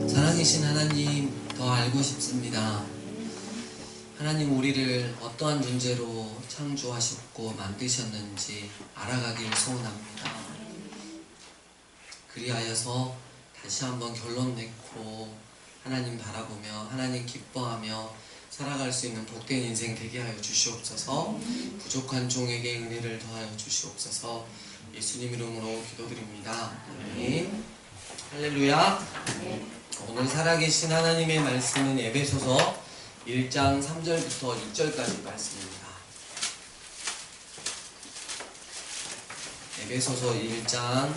살아계신 하나님 더 알고 싶습니다. 하나님 우리를 어떠한 존재로 창조하셨고 만드셨는지 알아가길 소원합니다. 그리하여서 다시 한번 결론 맺고 하나님 바라보며 하나님 기뻐하며 살아갈 수 있는 복된 인생 되게 하여 주시옵소서. 부족한 종에게 은혜를 더하여 주시옵소서. 예수님 이름으로 기도드립니다. 아멘. 할렐루야. 오늘 살아계신 하나님의 말씀은 에베소서 1장 3절부터 6절까지 말씀입니다. 에베소서 1장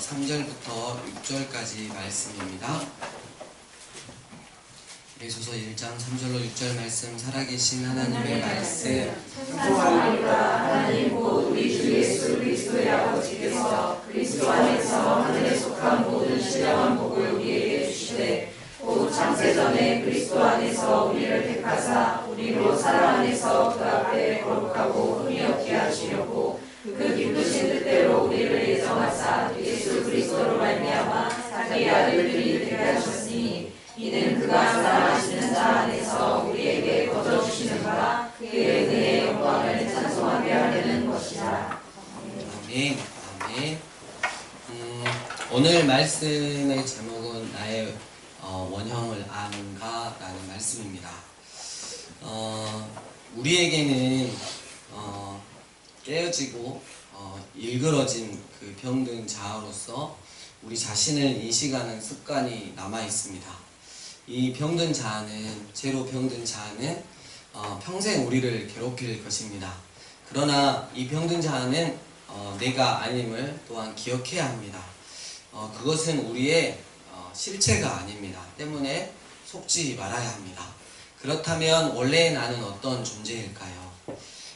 3절부터 6절까지 말씀입니다. 에베소서 1장 3절로 6절 말씀, 살아계신 하나님의 말씀. 찬송하리로다. 하나님 곧 우리 주 예수 그리스도의 아버지께서 그리스도 안에서 하늘에 속한 모든 신령한 복을 우리에게 주시되 곧 창세전에 그리스도 안에서 우리를 택하사 우리로 사랑 안에서 그 앞에 거룩하고 흠이 없게 하시려고 그 기쁘신 뜻대로 우리를 예정하사 예수 그리스도로 말미암아 자기 아들들이 되게 하셨으니 이는 그가 사랑하시는 자 안에서 우리에게 거저주시는 바 그의 은혜의 영광을 찬송하게 하려는 것이다. 아멘. 아멘. 오늘 말씀의 제목은 나의 원형을 아는가? 라는 말씀입니다. 우리에게는 깨어지고 일그러진 그 병든 자아로서 우리 자신을 인식하는 습관이 남아 있습니다. 이 병든 자아는, 죄로 병든 자아는 평생 우리를 괴롭힐 것입니다. 그러나 이 병든 자아는 내가 아님을 또한 기억해야 합니다. 그것은 우리의 실체가 아닙니다. 때문에 속지 말아야 합니다. 그렇다면 원래의 나는 어떤 존재일까요?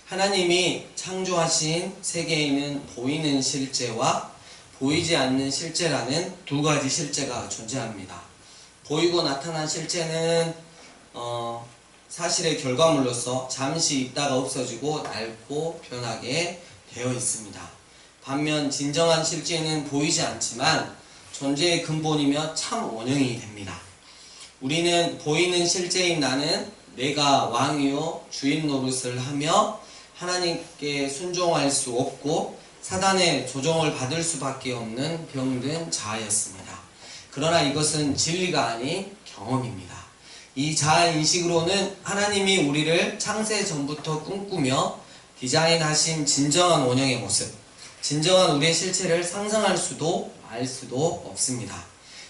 하나님이 창조하신 세계에 있는 보이는 실제와 보이지 않는 실제라는 두 가지 실제가 존재합니다. 보이고 나타난 실제는 사실의 결과물로서 잠시 있다가 없어지고 낡고 변하게 되어 있습니다. 반면 진정한 실제는 보이지 않지만 존재의 근본이며 참 원형이 됩니다. 우리는 보이는 실제인 나는 내가 왕이요 주인 노릇을 하며 하나님께 순종할 수 없고 사단의 조종을 받을 수밖에 없는 병든 자아였습니다. 그러나 이것은 진리가 아닌 경험입니다. 이 자아인식으로는 하나님이 우리를 창세 전부터 꿈꾸며 디자인하신 진정한 원형의 모습, 진정한 우리의 실체를 상상할 수도 알 수도 없습니다.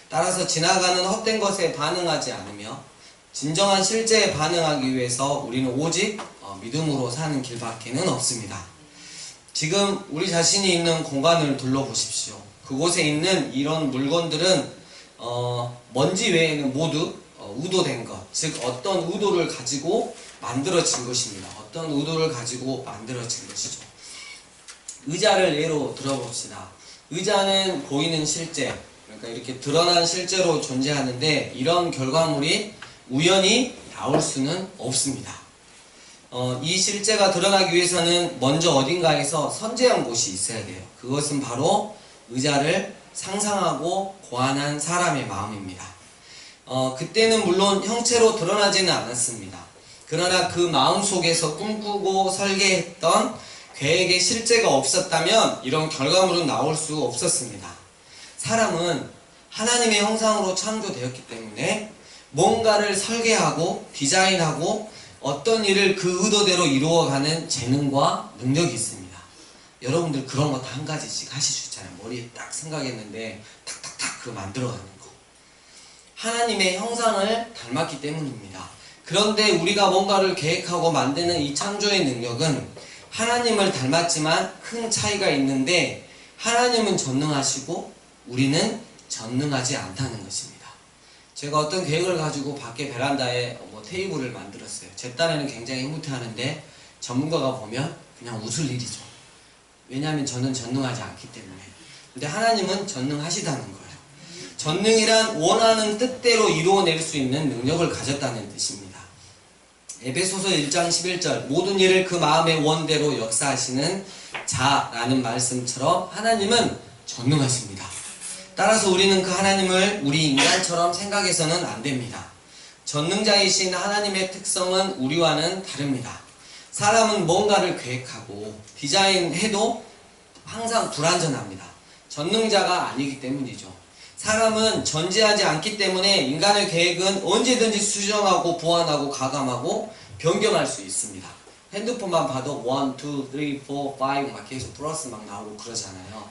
따라서 지나가는 헛된 것에 반응하지 않으며 진정한 실제에 반응하기 위해서 우리는 오직 믿음으로 사는 길밖에는 없습니다. 지금 우리 자신이 있는 공간을 둘러보십시오. 그곳에 있는 이런 물건들은 먼지 외에는 모두 의도된 것, 즉 어떤 의도를 가지고 만들어진 것입니다. 어떤 의도를 가지고 만들어진 것이죠. 의자를 예로 들어봅시다. 의자는 보이는 실제, 그러니까 이렇게 드러난 실제로 존재하는데 이런 결과물이 우연히 나올 수는 없습니다. 이 실제가 드러나기 위해서는 먼저 어딘가에서 선재한 곳이 있어야 돼요. 그것은 바로 의자를 상상하고 고안한 사람의 마음입니다. 그때는 물론 형체로 드러나지는 않았습니다. 그러나 그 마음 속에서 꿈꾸고 설계했던 계획의 실제가 없었다면 이런 결과물은 나올 수 없었습니다. 사람은 하나님의 형상으로 창조되었기 때문에 뭔가를 설계하고 디자인하고 어떤 일을 그 의도대로 이루어가는 재능과 능력이 있습니다. 여러분들 그런 거 다 한 가지씩 하시잖아요. 머리에 딱 생각했는데 탁탁탁 그거 만들어가는 거. 하나님의 형상을 닮았기 때문입니다. 그런데 우리가 뭔가를 계획하고 만드는 이 창조의 능력은 하나님을 닮았지만 큰 차이가 있는데 하나님은 전능하시고 우리는 전능하지 않다는 것입니다. 제가 어떤 계획을 가지고 밖에 베란다에 테이블을 만들었어요. 제 딴에는 굉장히 흐뭇해하는데 전문가가 보면 그냥 웃을 일이죠. 왜냐하면 저는 전능하지 않기 때문에. 근데 하나님은 전능하시다는 거예요. 전능이란 원하는 뜻대로 이루어낼 수 있는 능력을 가졌다는 뜻입니다. 에베소서 1장 11절 모든 일을 그 마음의 원대로 역사하시는 자라는 말씀처럼 하나님은 전능하십니다. 따라서 우리는 그 하나님을 우리 인간처럼 생각해서는 안 됩니다. 전능자이신 하나님의 특성은 우리와는 다릅니다. 사람은 뭔가를 계획하고 디자인해도 항상 불완전합니다. 전능자가 아니기 때문이죠. 사람은 전제하지 않기 때문에 인간의 계획은 언제든지 수정하고 보완하고 가감하고 변경할 수 있습니다. 핸드폰만 봐도 1, 2, 3, 4, 5 막 계속 플러스 막 나오고 그러잖아요.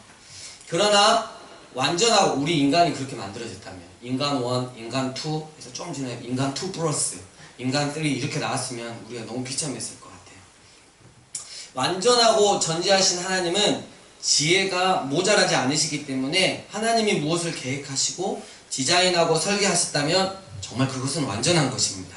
그러나 완전하고 우리 인간이 그렇게 만들어졌다면 인간 1, 인간 2 해서 좀 전에 인간 2 플러스 인간 3 이렇게 나왔으면 우리가 너무 비참했을 것 같아요. 완전하고 전지하신 하나님은 지혜가 모자라지 않으시기 때문에 하나님이 무엇을 계획하시고 디자인하고 설계하셨다면 정말 그것은 완전한 것입니다.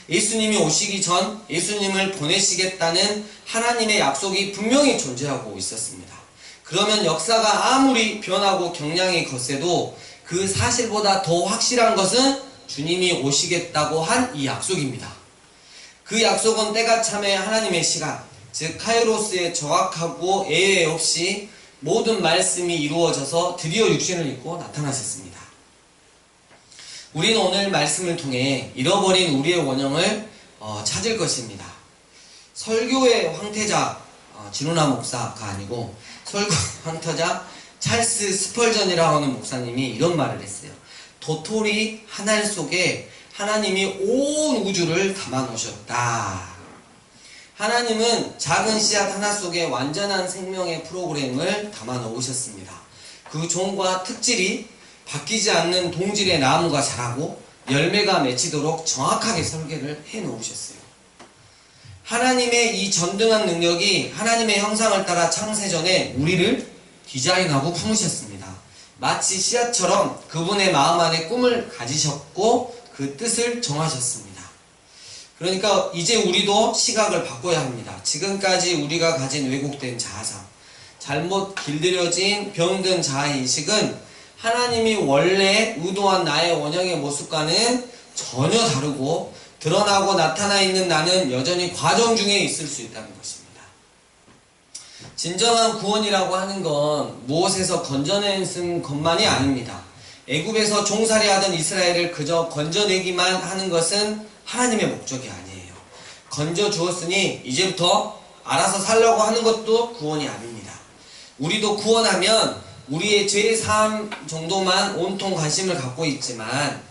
예수님이 오시기 전 예수님을 보내시겠다는 하나님의 약속이 분명히 존재하고 있었습니다. 그러면 역사가 아무리 변하고 경향이 거세도 그 사실보다 더 확실한 것은 주님이 오시겠다고 한 이 약속입니다. 그 약속은 때가 참에 하나님의 시간, 즉 카이로스에 정확하고 예외 없이 모든 말씀이 이루어져서 드디어 육신을 입고 나타나셨습니다. 우리는 오늘 말씀을 통해 잃어버린 우리의 원형을 찾을 것입니다. 설교의 황태자 진우나 목사가 아니고 설교 황태자 찰스 스펄전이라고 하는 목사님이 이런 말을 했어요. 도토리 한 알 속에 하나님이 온 우주를 담아 놓으셨다. 하나님은 작은 씨앗 하나 속에 완전한 생명의 프로그램을 담아 놓으셨습니다. 그 종과 특질이 바뀌지 않는 동질의 나무가 자라고 열매가 맺히도록 정확하게 설계를 해 놓으셨어요. 하나님의 이 전등한 능력이 하나님의 형상을 따라 창세전에 우리를 디자인하고 품으셨습니다. 마치 씨앗처럼 그분의 마음 안에 꿈을 가지셨고 그 뜻을 정하셨습니다. 그러니까 이제 우리도 시각을 바꿔야 합니다. 지금까지 우리가 가진 왜곡된 자아상, 잘못 길들여진 병든 자아인식은 하나님이 원래 의도한 나의 원형의 모습과는 전혀 다르고 드러나고 나타나 있는 나는 여전히 과정 중에 있을 수 있다는 것입니다. 진정한 구원이라고 하는 건 무엇에서 건져낸 것만이 아닙니다. 애굽에서 종살이하던 이스라엘을 그저 건져내기만 하는 것은 하나님의 목적이 아니에요. 건져 주었으니 이제부터 알아서 살려고 하는 것도 구원이 아닙니다. 우리도 구원하면 우리의 죄 사함 정도만 온통 관심을 갖고 있지만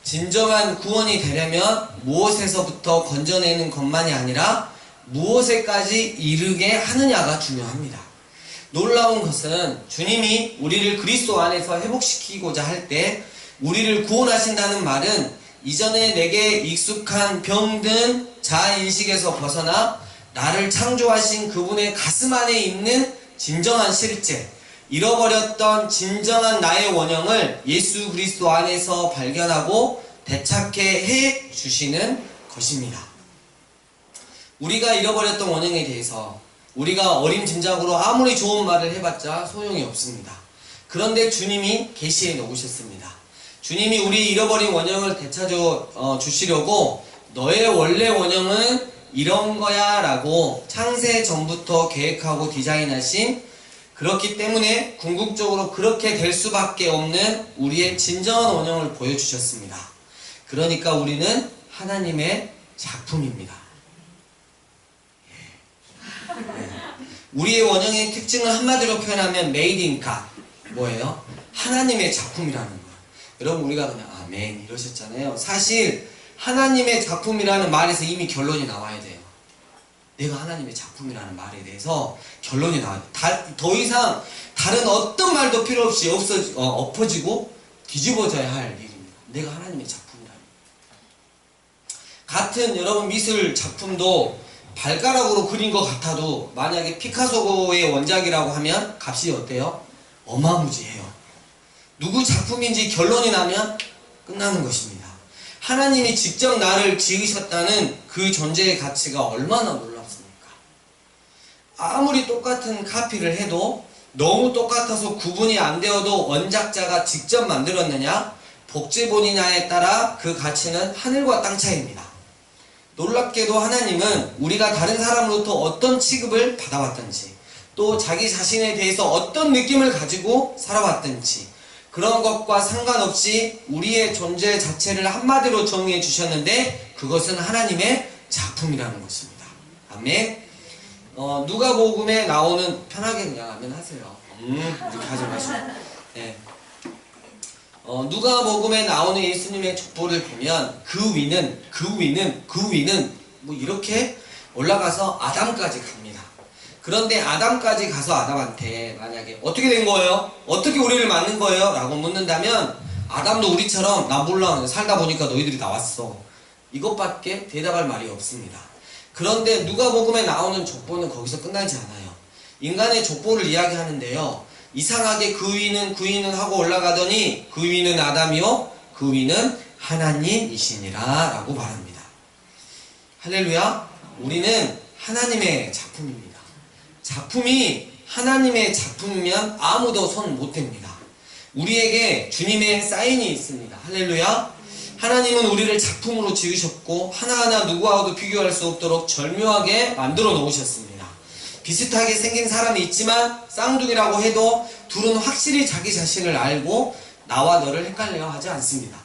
진정한 구원이 되려면 무엇에서부터 건져내는 것만이 아니라 무엇에까지 이르게 하느냐가 중요합니다. 놀라운 것은 주님이 우리를 그리스도 안에서 회복시키고자 할 때 우리를 구원하신다는 말은 이전에 내게 익숙한 병든 자아인식에서 벗어나 나를 창조하신 그분의 가슴 안에 있는 진정한 실제, 잃어버렸던 진정한 나의 원형을 예수 그리스도 안에서 발견하고 되찾게 해 주시는 것입니다. 우리가 잃어버렸던 원형에 대해서 우리가 어림짐작으로 아무리 좋은 말을 해봤자 소용이 없습니다. 그런데 주님이 계시해 놓으셨습니다. 주님이 우리 잃어버린 원형을 되찾아 주시려고 너의 원래 원형은 이런 거야 라고 창세 전부터 계획하고 디자인하신, 그렇기 때문에 궁극적으로 그렇게 될 수밖에 없는 우리의 진정한 원형을 보여주셨습니다. 그러니까 우리는 하나님의 작품입니다. 우리의 원형의 특징을 한마디로 표현하면 made in God. 뭐예요? 하나님의 작품이라는 거예요. 여러분 우리가 그냥 아멘 이러셨잖아요. 사실 하나님의 작품이라는 말에서 이미 결론이 나와야 돼요. 내가 하나님의 작품이라는 말에 대해서 결론이 나와요. 더 이상 다른 어떤 말도 필요 없이 엎어지고 뒤집어져야 할 일입니다. 내가 하나님의 작품이라는. 같은 여러분 미술 작품도 발가락으로 그린 것 같아도 만약에 피카소의 원작이라고 하면 값이 어때요? 어마무지해요. 누구 작품인지 결론이 나면 끝나는 것입니다. 하나님이 직접 나를 지으셨다는 그 존재의 가치가 얼마나 놀랍습니까? 아무리 똑같은 카피를 해도 너무 똑같아서 구분이 안 되어도 원작자가 직접 만들었느냐 복제본이냐에 따라 그 가치는 하늘과 땅 차이입니다. 놀랍게도 하나님은 우리가 다른 사람으로부터 어떤 취급을 받아왔든지 또 자기 자신에 대해서 어떤 느낌을 가지고 살아왔든지 그런 것과 상관없이 우리의 존재 자체를 한마디로 정의해 주셨는데 그것은 하나님의 작품이라는 것입니다. 아멘. 누가복음에 나오는, 편하게 그냥 아멘 하세요. 이렇게 하지 마시고. 네. 누가복음에 나오는 예수님의 족보를 보면 그 위는 뭐 이렇게 올라가서 아담까지 갑니다. 그런데 아담까지 가서 아담한테 만약에 어떻게 된 거예요? 어떻게 우리를 만든 거예요? 라고 묻는다면 아담도 우리처럼 나 몰라 살다 보니까 너희들이 나왔어. 이것밖에 대답할 말이 없습니다. 그런데 누가복음에 나오는 족보는 거기서 끝나지 않아요. 인간의 족보를 이야기하는데요. 이상하게 그 위는 하고 올라가더니 그 위는 아담이요 그 위는 하나님이시니라 라고 말합니다. 할렐루야. 우리는 하나님의 작품입니다. 작품이 하나님의 작품이면 아무도 손 못 댑니다. 우리에게 주님의 사인이 있습니다. 할렐루야. 하나님은 우리를 작품으로 지으셨고 하나하나 누구와도 비교할 수 없도록 절묘하게 만들어 놓으셨습니다. 비슷하게 생긴 사람이 있지만 쌍둥이라고 해도 둘은 확실히 자기 자신을 알고 나와 너를 헷갈려 하지 않습니다.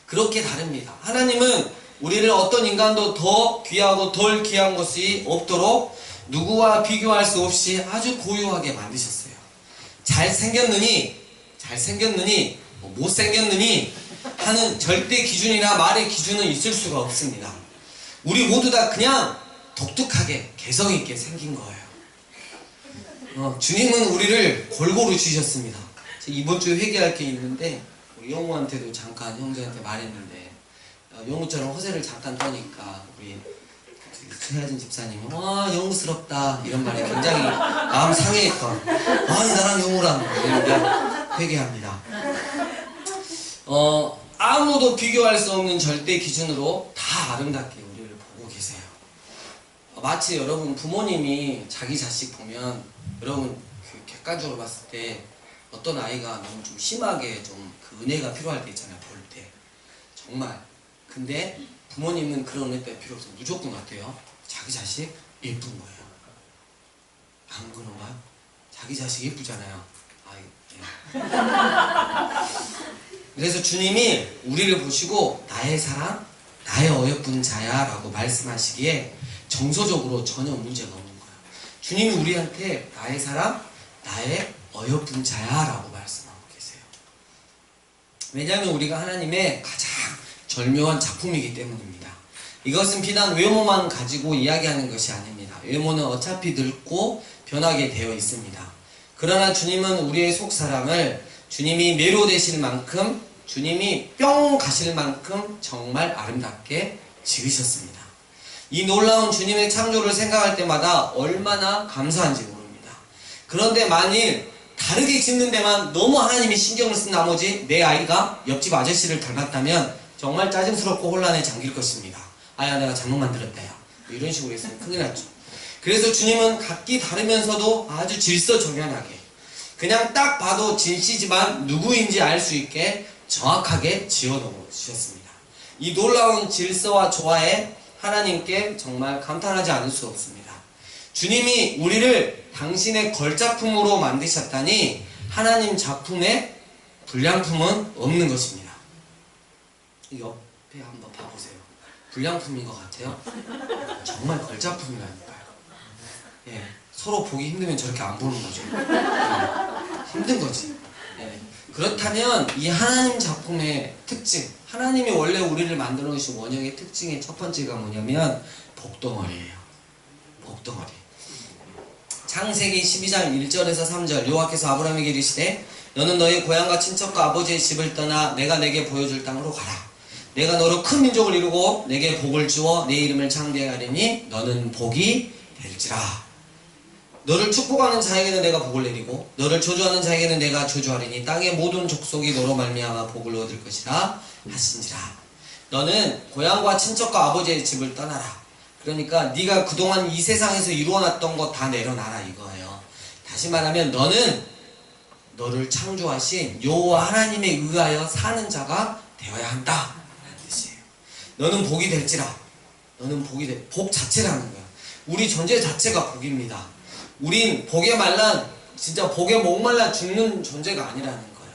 그렇게 다릅니다. 하나님은 우리를 어떤 인간도 더 귀하고 덜 귀한 것이 없도록 누구와 비교할 수 없이 아주 고유하게 만드셨어요. 잘생겼느니 못생겼느니 하는 절대 기준이나 말의 기준은 있을 수가 없습니다. 우리 모두 다 그냥 독특하게 개성있게 생긴 거예요. 주님은 우리를 골고루 주셨습니다. 이번 주에 회개할 게 있는데 우리 영우한테도 잠깐 형제한테 말했는데 영우처럼 허세를 잠깐 떠니까 우리 최하진 집사님이 와 영우스럽다 이런 말이 굉장히 마음 상해했던 아니 나랑 영우랑 이런게 회개합니다. 아무도 비교할 수 없는 절대 기준으로 다 아름답게 우리를 보고 계세요. 마치 여러분 부모님이 자기 자식 보면 여러분 그 객관적으로 봤을 때 어떤 아이가 너무 좀 심하게 좀 그 은혜가 필요할 때 있잖아요. 볼 때 정말. 근데 부모님은 그런 은혜 필요 없어. 무조건 어때요? 자기 자식 예쁜 거예요. 안 그런가요? 자기 자식 예쁘잖아요. 예. 그래서 주님이 우리를 보시고 나의 사랑, 나의 어여쁜 자야 라고 말씀하시기에 정서적으로 전혀 문제가 없는 거예요. 주님이 우리한테 나의 사랑, 나의 어여쁜 자야 라고 말씀하고 계세요. 왜냐하면 우리가 하나님의 가장 절묘한 작품이기 때문입니다. 이것은 비단 외모만 가지고 이야기하는 것이 아닙니다. 외모는 어차피 늙고 변하게 되어 있습니다. 그러나 주님은 우리의 속사람을 주님이 매료되실 만큼 주님이 뿅 가실 만큼 정말 아름답게 지으셨습니다. 이 놀라운 주님의 창조를 생각할 때마다 얼마나 감사한지 모릅니다. 그런데 만일 다르게 짓는 데만 너무 하나님이 신경을 쓴 나머지 내 아이가 옆집 아저씨를 닮았다면 정말 짜증스럽고 혼란에 잠길 것입니다. 아야 내가 잘못 만들었다 야 이런 식으로 했으면 큰일 났죠. 그래서 주님은 각기 다르면서도 아주 질서정연하게 그냥 딱 봐도 진씨지만 누구인지 알 수 있게 정확하게 지어놓으셨습니다. 이 놀라운 질서와 조화에 하나님께 정말 감탄하지 않을 수 없습니다. 주님이 우리를 당신의 걸작품으로 만드셨다니 하나님 작품에 불량품은 없는 것입니다. 옆에 한번 봐보세요. 불량품인 것 같아요? 정말 걸작품이라니까요. 예, 서로 보기 힘들면 저렇게 안 보는 거죠. 예, 힘든 거지. 예. 그렇다면 이 하나님 작품의 특징, 하나님이 원래 우리를 만들어 놓으신 원형의 특징의 첫 번째가 뭐냐면 복덩어리예요. 복덩어리. 창세기 12장 1절에서 3절 여호와께서 아브라함에게 이르시되 너는 너의 고향과 친척과 아버지의 집을 떠나 내가 내게 보여줄 땅으로 가라. 내가 너로 큰 민족을 이루고 내게 복을 주어 내 이름을 창대하리니 너는 복이 될지라. 너를 축복하는 자에게는 내가 복을 내리고 너를 저주하는 자에게는 내가 저주하리니 땅의 모든 족속이 너로 말미암아 복을 얻을 것이라 하신지라. 너는 고향과 친척과 아버지의 집을 떠나라. 그러니까 네가 그동안 이 세상에서 이루어놨던 거 다 내려놔라 이거예요. 다시 말하면 너는 너를 창조하신 여호와 하나님에 의하여 사는 자가 되어야 한다 라는 뜻이에요. 너는 복이 될지라. 너는 복 자체라는 거야. 우리 존재 자체가 복입니다. 우린 복에 말라 진짜 복에 목말라 죽는 존재가 아니라는 거예요.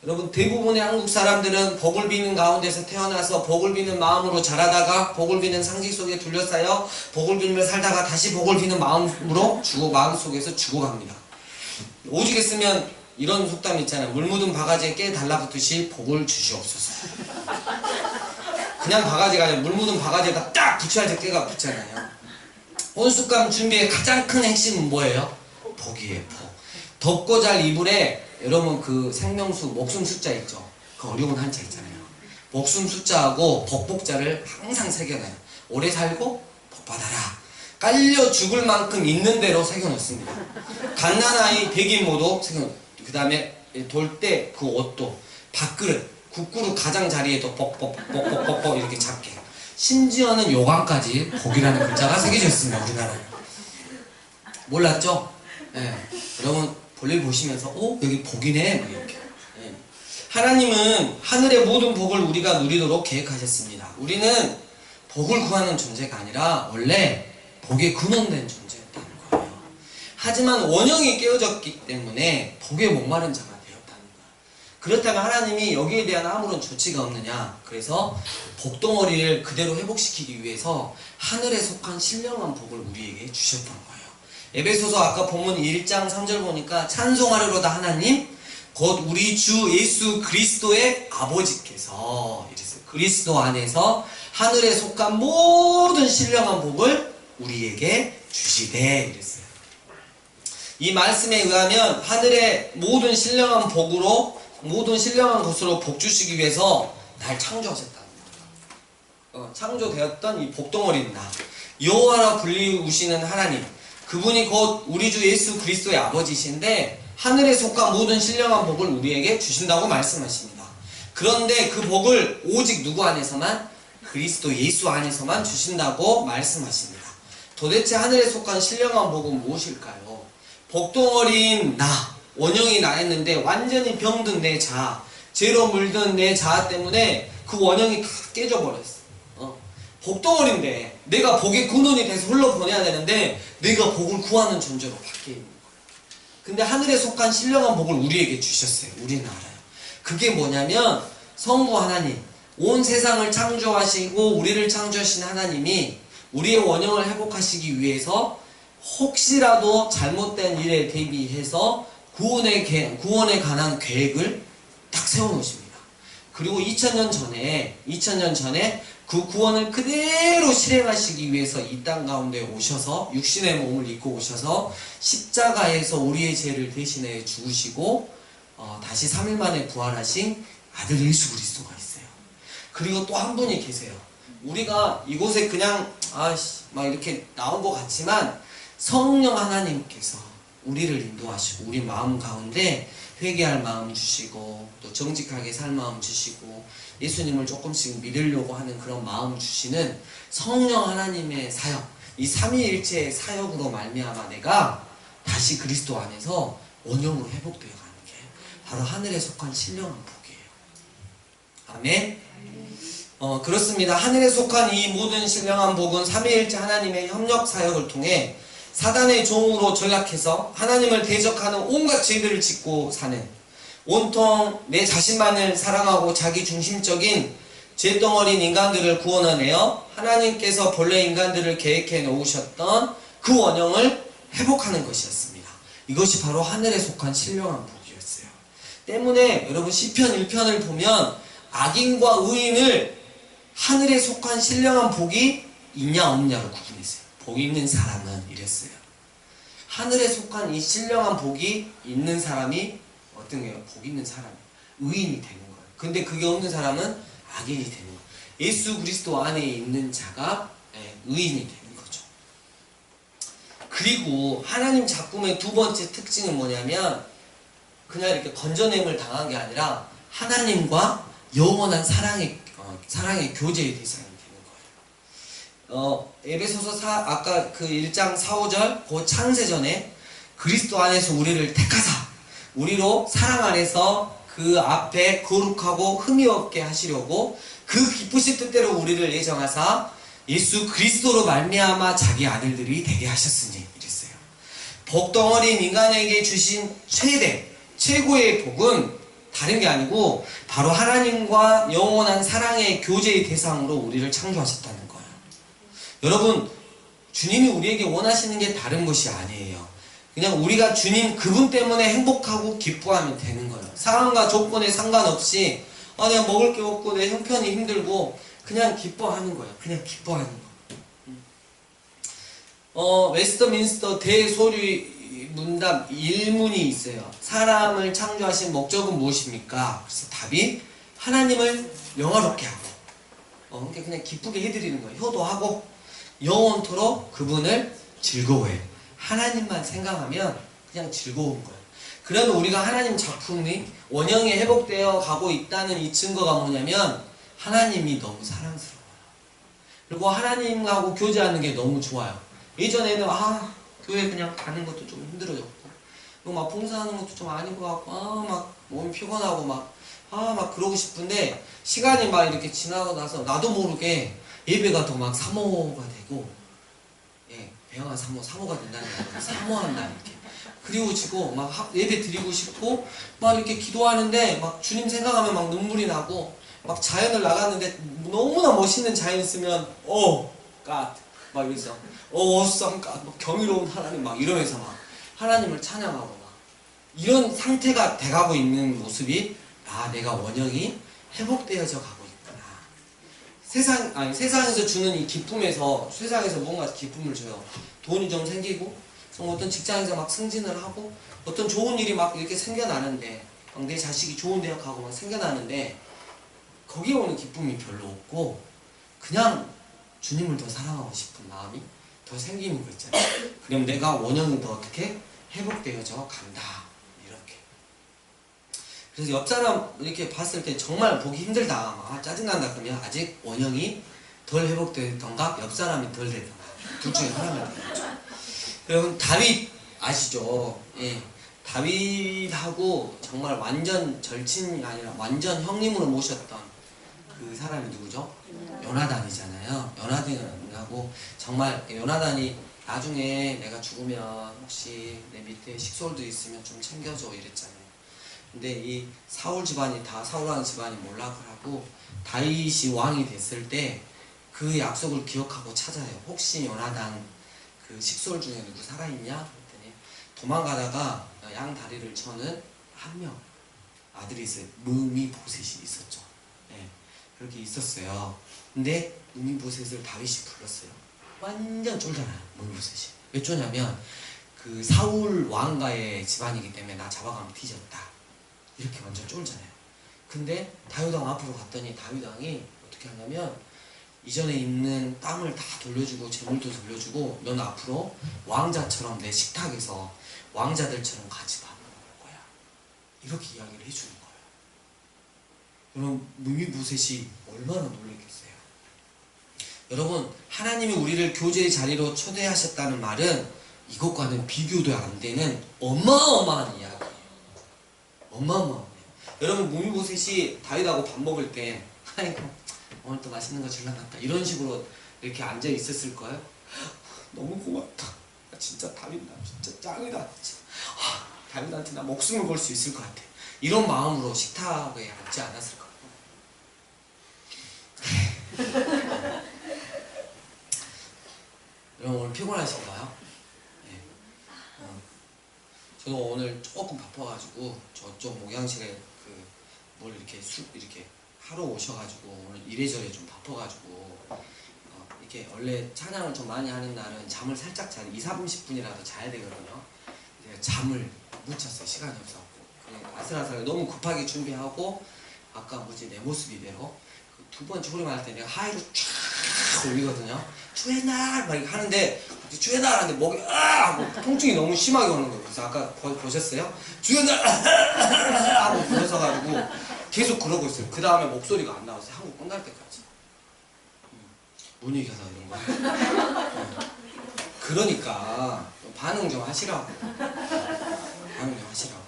여러분 대부분의 한국 사람들은 복을 비는 가운데서 태어나서 복을 비는 마음으로 자라다가 복을 비는 상식 속에 둘러싸여 복을 빌며 살다가 다시 복을 비는 마음으로 마음속에서 죽어갑니다. 오죽 했으면 이런 속담 있잖아요. 물 묻은 바가지에 깨 달라붙듯이 복을 주시옵소서. 그냥 바가지가 아니라 물 묻은 바가지에다 딱 붙여야지 깨가 붙잖아요. 혼숙감 준비의 가장 큰 핵심은 뭐예요? 복이에요. 복. 덥고 잘 이불에 여러분 그 생명수 목숨 숫자 있죠? 그 어려운 한자 있잖아요. 목숨 숫자하고 복복자를 항상 새겨놔요. 오래 살고 복 받아라. 깔려 죽을 만큼 있는 대로 새겨놓습니다. 갓난아이 백인모도 새겨놓고 그 다음에 돌 때 그 옷도 밥그릇 국그릇 가장자리에도 뻑뻑뻑뻑뻑뻑 이렇게 작게 심지어는 요강까지 복이라는 글자가 새겨져 있습니다. 우리나라에. 몰랐죠? 네. 여러분 볼일 보시면서 여기 복이네 뭐 이렇게. 네. 하나님은 하늘의 모든 복을 우리가 누리도록 계획하셨습니다. 우리는 복을 구하는 존재가 아니라 원래 복에 근원된 존재였다는 거예요. 하지만 원형이 깨어졌기 때문에 복에 목마른 자가 되었다는 거예요. 그렇다면 하나님이 여기에 대한 아무런 조치가 없느냐? 그래서 복덩어리를 그대로 회복시키기 위해서 하늘에 속한 신령한 복을 우리에게 주셨던 거예요. 에베소서 아까 본문 1장 3절 보니까 찬송하리로다 하나님 곧 우리 주 예수 그리스도의 아버지께서 이랬어요. 그리스도 안에서 하늘에 속한 모든 신령한 복을 우리에게 주시되 이랬어요. 이 말씀에 의하면 하늘의 모든 신령한 복으로 모든 신령한 것으로 복 주시기 위해서 날 창조하셨다는 거예요. 창조되었던 이 복덩어리는 나 여호와라 불리우시는 하나님 그분이 곧 우리 주 예수 그리스도의 아버지신데 하늘에 속한 모든 신령한 복을 우리에게 주신다고 말씀하십니다. 그런데 그 복을 오직 누구 안에서만? 그리스도 예수 안에서만 주신다고 말씀하십니다. 도대체 하늘에 속한 신령한 복은 무엇일까요? 복덩어리인 나, 원형이 나였는데 완전히 병든 내 자아, 죄로 물든 내 자아 때문에 그 원형이 다 깨져버렸어. 복덩어리인데 내가 복의 근원이 돼서 흘러보내야 되는데 내가 복을 구하는 존재로 바뀌어 있는 거예요. 근데 하늘에 속한 신령한 복을 우리에게 주셨어요. 우리는 알아요. 그게 뭐냐면 성부 하나님, 온 세상을 창조하시고 우리를 창조하신 하나님이 우리의 원형을 회복하시기 위해서 혹시라도 잘못된 일에 대비해서 구원에 관한 계획을 딱 세워놓으십니다. 그리고 2000년 전에 그 구원을 그대로 실행하시기 위해서 이 땅 가운데 오셔서 육신의 몸을 입고 오셔서 십자가에서 우리의 죄를 대신해 죽으시고 다시 3일 만에 부활하신 아들 예수 그리스도가 있어요. 그리고 또 한 분이 계세요. 우리가 이곳에 그냥 막 이렇게 나온 것 같지만 성령 하나님께서 우리를 인도하시고 우리 마음 가운데 회개할 마음 주시고 또 정직하게 살 마음 주시고 예수님을 조금씩 믿으려고 하는 그런 마음 주시는 성령 하나님의 사역, 이 삼위일체의 사역으로 말미암아 내가 다시 그리스도 안에서 원형으로 회복되어 가는 게 바로 하늘에 속한 신령한 복이에요. 아멘. 그렇습니다. 하늘에 속한 이 모든 신령한 복은 삼위일체 하나님의 협력 사역을 통해 사단의 종으로 전락해서 하나님을 대적하는 온갖 죄들을 짓고 사는 온통 내 자신만을 사랑하고 자기 중심적인 죄덩어린 인간들을 구원하내어 하나님께서 본래 인간들을 계획해 놓으셨던 그 원형을 회복하는 것이었습니다. 이것이 바로 하늘에 속한 신령한 복이었어요. 때문에 여러분 시편 1편을 보면 악인과 의인을 하늘에 속한 신령한 복이 있냐 없냐로 구분했어요. 복 있는 사람은 이랬어요. 하늘에 속한 이 신령한 복이 있는 사람이 어떤 거예요? 복 있는 사람이 의인이 되는 거예요. 근데 그게 없는 사람은 악인이 되는 거예요. 예수 그리스도 안에 있는 자가 의인이 되는 거죠. 그리고 하나님 작품의 두 번째 특징은 뭐냐면 그냥 이렇게 건져냄을 당한 게 아니라 하나님과 영원한 사랑의 교제의 대상이 되는 거예요. 에베소서 아까 그 1장 4, 5절 그 창세전에 그리스도 안에서 우리를 택하사 우리로 사랑 안에서 그 앞에 거룩하고 흠이 없게 하시려고 그 기쁘신 뜻대로 우리를 예정하사 예수 그리스도로 말미암아 자기 아들들이 되게 하셨으니 이랬어요. 복덩어린 인간에게 주신 최고의 복은 다른 게 아니고 바로 하나님과 영원한 사랑의 교제의 대상으로 우리를 창조하셨다는 거예요. 여러분, 주님이 우리에게 원하시는 게 다른 것이 아니에요. 그냥 우리가 주님 그분 때문에 행복하고 기뻐하면 되는 거예요. 상황과 조건에 상관없이 내가 먹을 게 없고 내 형편이 힘들고 그냥 기뻐하는 거예요. 그냥 기뻐하는 거예요. 웨스터민스터 대소리 문답 1문이 있어요. 사람을 창조하신 목적은 무엇입니까? 그래서 답이 하나님을 영화롭게 하고 그냥 기쁘게 해드리는 거예요. 효도하고 영원토록 그분을 즐거워해요. 하나님만 생각하면 그냥 즐거운 거예요. 그러면 우리가 하나님 작품이 원형이 회복되어 가고 있다는 이 증거가 뭐냐면 하나님이 너무 사랑스러워요. 그리고 하나님하고 교제하는 게 너무 좋아요. 예전에는 교회 그냥 가는 것도 좀 힘들어졌고 막 봉사하는 것도 좀 아닌 것 같고 막 몸이 피곤하고 막 그러고 싶은데 시간이 막 이렇게 지나고 나서 나도 모르게 예배가 더 막 사모가 되고 배영아 사모가 된다는 거야. 사모한다 이렇게 그리워지고 막 예배 드리고 싶고 막 이렇게 기도하는데 막 주님 생각하면 막 눈물이 나고 막 자연을 나갔는데 너무나 멋있는 자연 있으면 God 막 이러면서 awesome God 막 경이로운 하나님 막 이러면서 막 하나님을 찬양하고 막 이런 상태가 돼가고 있는 모습이 내가 원형이 회복되어져 가고 있구나. 세상에서 주는 이 기쁨에서 세상에서 뭔가 기쁨을 줘요. 돈이 좀 생기고 어떤 직장에서 막 승진을 하고 어떤 좋은 일이 막 이렇게 생겨나는데 막 내 자식이 좋은 대학 가고 막 생겨나는데 거기에 오는 기쁨이 별로 없고 그냥 주님을 더 사랑하고 싶은 마음이 더 생기는 거 있잖아요. 그럼 내가 원형이 더 어떻게 회복되어져 간다. 이렇게. 그래서 옆 사람 이렇게 봤을 때 정말 보기 힘들다. 짜증난다 그러면 아직 원형이 덜 회복되던가 옆 사람이 덜 되던가 둘 중에 하나면 되겠죠. 여러분 다윗 아시죠? 다윗하고 정말 완전 절친이 아니라 완전 형님으로 모셨던 그 사람이 누구죠? 요나단이잖아요. 요나단하고 정말 요나단이 나중에 내가 죽으면 혹시 내 밑에 식솔도 있으면 좀 챙겨줘 이랬잖아요. 근데 이 사울 집안이 다 사울하는 집안이 몰락을 하고 다윗이 왕이 됐을 때 그 약속을 기억하고 찾아요. 혹시 요나단 그 식솔 중에 누구 살아있냐? 그랬더니 도망가다가 양 다리를 쳐는 한 명 아들이 있어요. 무미보셋이 있었죠. 그렇게 있었어요. 근데 무미보셋을 다윗이 불렀어요. 완전 쫄잖아요. 무미보셋이. 왜 쫄냐면 그 사울 왕가의 집안이기 때문에 나 잡아가면 뒤졌다. 이렇게 완전 쫄잖아요. 근데 다윗 왕 앞으로 갔더니 다윗 왕이 어떻게 하냐면 이전에 있는 땅을 다 돌려주고 재물도 돌려주고 넌 앞으로 왕자처럼 내 식탁에서 왕자들처럼 같이 밥 먹을 거야. 이렇게 이야기를 해주는 거예요. 여러분 무미보셋이 얼마나 놀랐겠어요. 여러분 하나님이 우리를 교제의 자리로 초대하셨다는 말은 이것과는 비교도 안 되는 어마어마한 이야기예요. 어마어마해요. 여러분 무미보셋이 다윗하고 밥 먹을 때 아이고 오늘 또 맛있는 거 줄라났다 이런 식으로 이렇게 앉아 있었을 거예요. 너무 고맙다. 진짜 다윗 나 진짜 짱이다. 진짜. 다윗한테 나 목숨을 걸 수 있을 것 같아. 이런 마음으로 식탁에 앉지 않았을 거예요. 여러분 오늘 피곤하신가요? 네. 저도 오늘 조금 바빠가지고 저쪽 목양실에 뭘 이렇게 이렇게 하러 오셔가지고 오늘 이래저래 좀 바빠가지고 이렇게 원래 찬양을 좀 많이 하는 날은 잠을 살짝 자요. 20-30분이라도 자야 되거든요. 제가 잠을 못 잤어요. 시간이 없어갖고 아슬아슬하게 너무 급하게 준비하고 아까 내 모습 이대로 두 번째 후렴 할 때 내가 하이로 쫙 올리거든요. 주의 날 막 이렇게 하는데 주의 날 하는데 목이 하고 통증이 너무 심하게 오는 거예요. 그래서 아까 보셨어요? 주의 날 하고 불러서가지고 계속 그러고 있어요. 그 다음에 목소리가 안 나왔어요. 한국 끝날 때까지. 문익이 가서 이런 거. 그러니까 반응 좀 하시라고. 반응 좀 하시라고.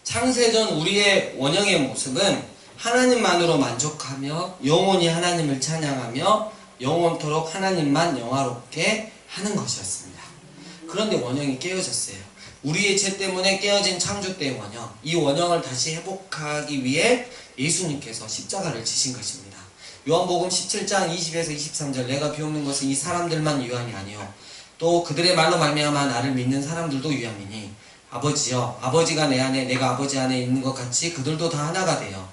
창세전 우리의 원형의 모습은 하나님만으로 만족하며 영원히 하나님을 찬양하며 영원토록 하나님만 영화롭게 하는 것이었습니다. 그런데 원형이 깨어졌어요. 우리의 죄 때문에 깨어진 창조대의 원형, 이 원형을 다시 회복하기 위해 예수님께서 십자가를 지신 것입니다. 요한복음 17장 20에서 23절, 내가 비옵는 것은 이 사람들만 유함이 아니요 또 그들의 말로 말미암아 나를 믿는 사람들도 유함이니 아버지여, 아버지가 내 안에 내가 아버지 안에 있는 것 같이 그들도 다 하나가 되어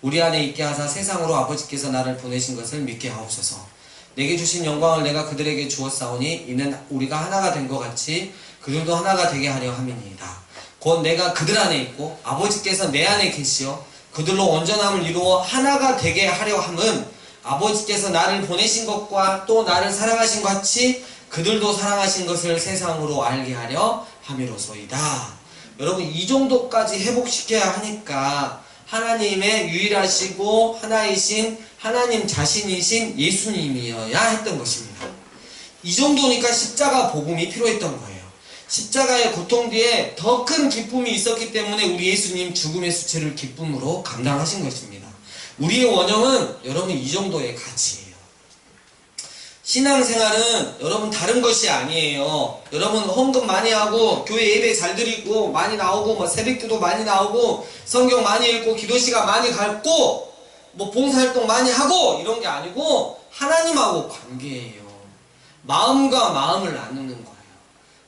우리 안에 있게 하사 세상으로 아버지께서 나를 보내신 것을 믿게 하옵소서. 내게 주신 영광을 내가 그들에게 주었사오니 이는 우리가 하나가 된 것 같이 그들도 하나가 되게 하려 함이니이다. 곧 내가 그들 안에 있고 아버지께서 내 안에 계시어 그들로 온전함을 이루어 하나가 되게 하려 함은 아버지께서 나를 보내신 것과 또 나를 사랑하신 것 같이 그들도 사랑하신 것을 세상으로 알게 하려 함이로소이다. 여러분, 이 정도까지 회복시켜야 하니까 하나님의 유일하시고 하나이신 하나님 자신이신 예수님이어야 했던 것입니다. 이 정도니까 십자가 복음이 필요했던 거예요. 십자가의 고통 뒤에 더 큰 기쁨이 있었기 때문에 우리 예수님 죽음의 수치를 기쁨으로 감당하신 것입니다. 우리의 원형은 여러분 이 정도의 가치예요. 신앙생활은 여러분 다른 것이 아니에요. 여러분 헌금 많이 하고 교회 예배 잘 드리고 많이 나오고 뭐 새벽기도 많이 나오고 성경 많이 읽고 기도 시간 많이 갖고 뭐 봉사활동 많이 하고 이런 게 아니고 하나님하고 관계예요. 마음과 마음을 나누는 거예요.